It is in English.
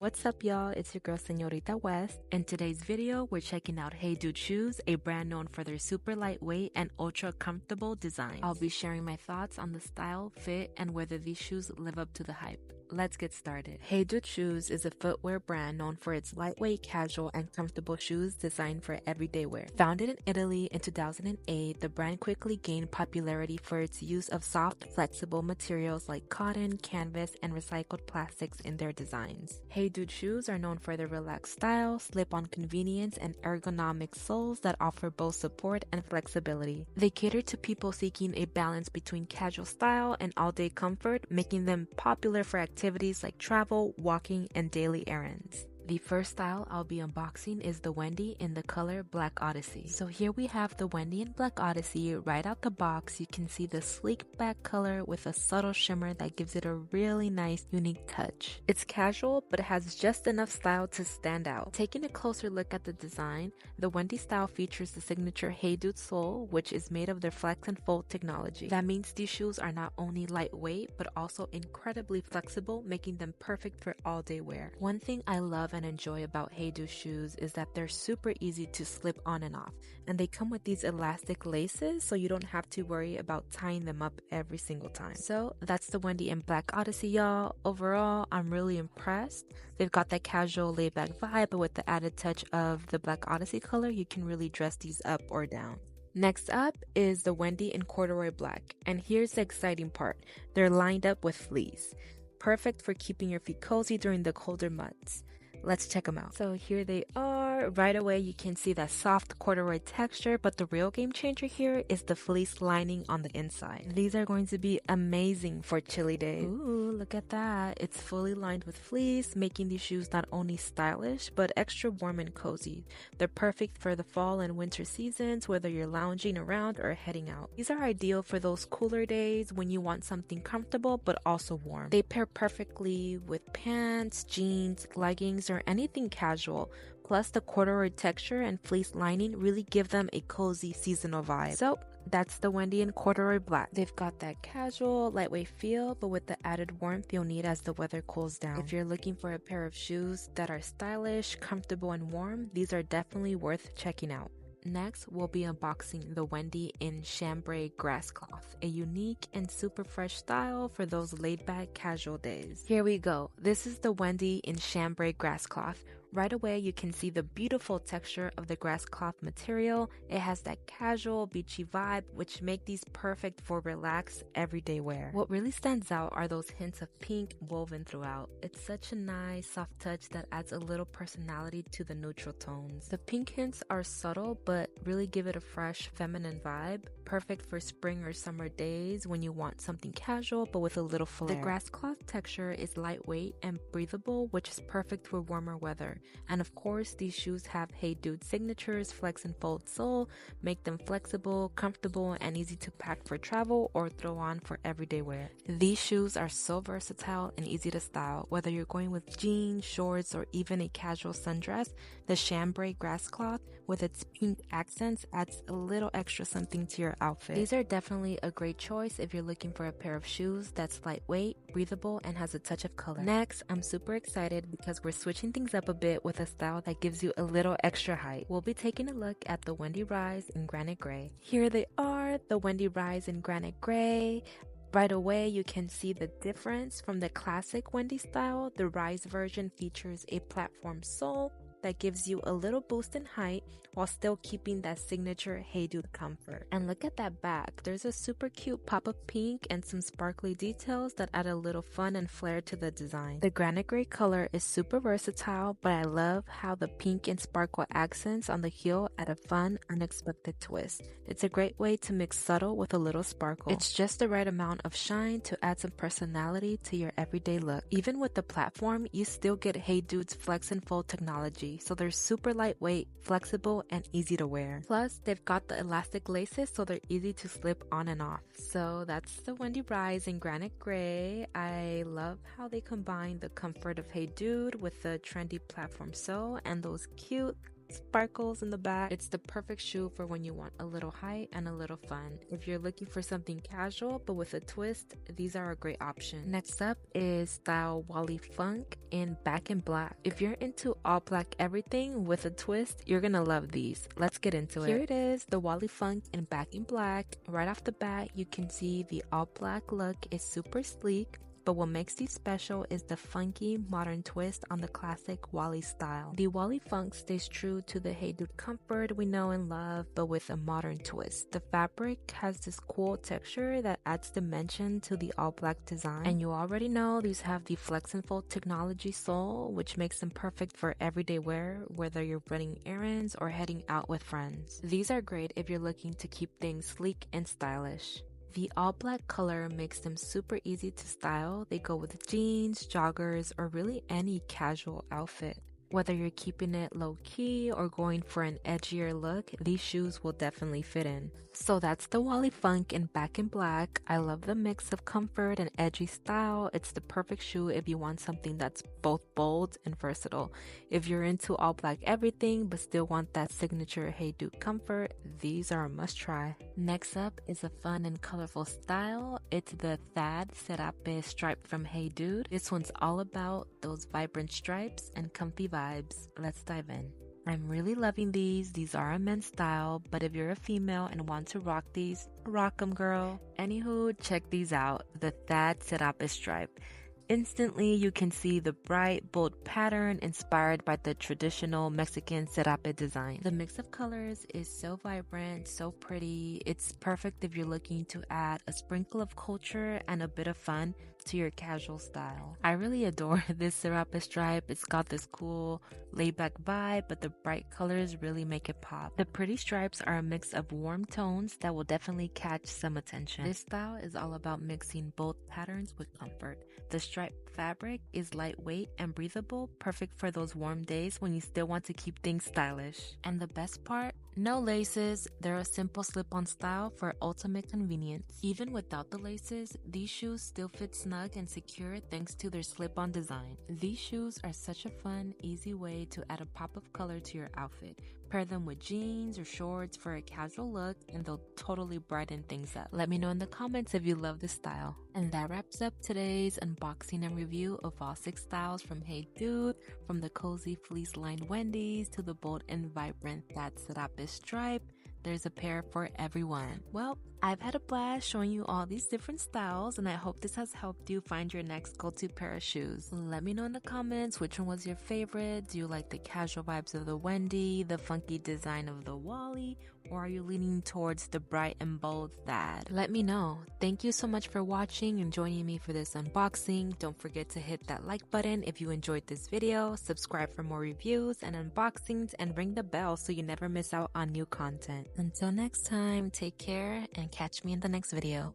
What's up, y'all? It's your girl Señorita West. In today's video, we're checking out HeyDude shoes, a brand known for their super lightweight and ultra comfortable designs. I'll be sharing my thoughts on the style, fit, and whether these shoes live up to the hype. Let's get started. HeyDude Shoes is a footwear brand known for its lightweight, casual, and comfortable shoes designed for everyday wear. Founded in Italy in 2008, the brand quickly gained popularity for its use of soft, flexible materials like cotton, canvas, and recycled plastics in their designs. HeyDude shoes are known for their relaxed style, slip-on convenience, and ergonomic soles that offer both support and flexibility. They cater to people seeking a balance between casual style and all-day comfort, making them popular for activities like travel, walking, and daily errands. The first style I'll be unboxing is the Wendy in the color Black Odyssey. So here we have the Wendy in Black Odyssey. Right out the box, you can see the sleek black color with a subtle shimmer that gives it a really nice, unique touch. It's casual, but it has just enough style to stand out. Taking a closer look at the design, the Wendy style features the signature HeyDude sole, which is made of their flex and fold technology. That means these shoes are not only lightweight, but also incredibly flexible, making them perfect for all-day wear. One thing I love and enjoy about HeyDude shoes is that they're super easy to slip on and off, and they come with these elastic laces so you don't have to worry about tying them up every single time. So that's the Wendy in Black Odyssey, y'all. Overall, I'm really impressed. They've got that casual laid-back vibe, but with the added touch of the Black Odyssey color, you can really dress these up or down. Next up is the Wendy in Corduroy Black, and here's the exciting part. They're lined up with fleece, perfect for keeping your feet cozy during the colder months. Let's check them out. So here they are. Right away you can see that soft corduroy texture, but the real game changer here is the fleece lining on the inside. These are going to be amazing for chilly days. Ooh, look at that. It's fully lined with fleece, making these shoes not only stylish, but extra warm and cozy. They're perfect for the fall and winter seasons, whether you're lounging around or heading out. These are ideal for those cooler days when you want something comfortable, but also warm. They pair perfectly with pants, jeans, leggings, or anything casual. Plus, the corduroy texture and fleece lining really give them a cozy seasonal vibe. So that's the Wendy in Corduroy Black. They've got that casual, lightweight feel, but with the added warmth you'll need as the weather cools down. If you're looking for a pair of shoes that are stylish, comfortable, and warm, these are definitely worth checking out. Next, we'll be unboxing the Wendy in Chambray Grasscloth, a unique and super fresh style for those laid-back casual days. Here we go. This is the Wendy in Chambray Grasscloth. Right away, you can see the beautiful texture of the grass cloth material. It has that casual, beachy vibe, which make these perfect for relaxed, everyday wear. What really stands out are those hints of pink woven throughout. It's such a nice, soft touch that adds a little personality to the neutral tones. The pink hints are subtle, but really give it a fresh, feminine vibe. Perfect for spring or summer days when you want something casual, but with a little flair. The grass cloth texture is lightweight and breathable, which is perfect for warmer weather. And of course, these shoes have HeyDude signatures, flex and fold sole, make them flexible, comfortable, and easy to pack for travel or throw on for everyday wear. These shoes are so versatile and easy to style. Whether you're going with jeans, shorts, or even a casual sundress, the Chambray Grasscloth with its pink accents adds a little extra something to your outfit. These are definitely a great choice if you're looking for a pair of shoes that's lightweight, breathable, and has a touch of color. Next, I'm super excited because we're switching things up a bit with a style that gives you a little extra height. We'll be taking a look at the Wendy Rise in Granite Grey. Here they are, the Wendy Rise in Granite Grey. Right away, you can see the difference from the classic Wendy style. The Rise version features a platform sole that gives you a little boost in height while still keeping that signature HeyDude comfort. And look at that back. There's a super cute pop of pink and some sparkly details that add a little fun and flair to the design. The granite gray color is super versatile, but I love how the pink and sparkle accents on the heel add a fun, unexpected twist. It's a great way to mix subtle with a little sparkle. It's just the right amount of shine to add some personality to your everyday look. Even with the platform, you still get HeyDude's flex and fold technology, so they're super lightweight, flexible, and easy to wear. Plus, they've got the elastic laces, so they're easy to slip on and off. So that's the Wendy Rise in Granite Grey. I love how they combine the comfort of HeyDude with the trendy platform sole and those cute sparkles in the back. It's the perfect shoe for when you want a little height and a little fun. If you're looking for something casual but with a twist, these are a great option. Next up is style Wally Funk in Back in Black. If you're into all black everything with a twist, you're gonna love these. Let's get into it. Here it is, the Wally Funk in Back in Black. Right off the bat, you can see the all black look is super sleek. But what makes these special is the funky, modern twist on the classic Wally style. The Wally Funk stays true to the HeyDude comfort we know and love, but with a modern twist. The fabric has this cool texture that adds dimension to the all-black design. And you already know these have the Flex and Fold technology sole, which makes them perfect for everyday wear, whether you're running errands or heading out with friends. These are great if you're looking to keep things sleek and stylish. The all black color makes them super easy to style. They go with jeans, joggers, or really any casual outfit. Whether you're keeping it low-key or going for an edgier look, these shoes will definitely fit in. So that's the Wally Funk in Back in Black. I love the mix of comfort and edgy style. It's the perfect shoe if you want something that's both bold and versatile. If you're into all black everything but still want that signature HeyDude comfort, these are a must-try. Next up is a fun and colorful style. It's the Thad Serape Stripe from HeyDude. This one's all about those vibrant stripes and comfy vibes. Let's dive in. I'm really loving these. These are a men's style, but if you're a female and want to rock these, rock them, girl. Anywho, check these out. The Thad Serape Stripe. Instantly, you can see the bright, bold pattern inspired by the traditional Mexican serape design. The mix of colors is so vibrant, so pretty. It's perfect if you're looking to add a sprinkle of culture and a bit of fun to your casual style. I really adore this serape stripe. It's got this cool laid-back vibe, but the bright colors really make it pop. The pretty stripes are a mix of warm tones that will definitely catch some attention. This style is all about mixing bold patterns with comfort. The stripe fabric is lightweight and breathable, perfect for those warm days when you still want to keep things stylish. And the best part? No laces. They're a simple slip-on style for ultimate convenience. Even without the laces, these shoes still fit snug and secure thanks to their slip-on design. These shoes are such a fun, easy way to add a pop of color to your outfit. Pair them with jeans or shorts for a casual look and they'll totally brighten things up. Let me know in the comments if you love this style. And that wraps up today's unboxing and review of all 6 styles from HeyDude, from the cozy fleece-lined Wendy's to the bold and vibrant Thad Serape Stripe. There's a pair for everyone. Well, I've had a blast showing you all these different styles and I hope this has helped you find your next go-to pair of shoes. Let me know in the comments which one was your favorite. Do you like the casual vibes of the Wendy, the funky design of the Wally, or are you leaning towards the bright and bold Thad? Let me know. Thank you so much for watching and joining me for this unboxing. Don't forget to hit that like button if you enjoyed this video, subscribe for more reviews and unboxings, and ring the bell so you never miss out on new content. Until next time, take care and catch me in the next video.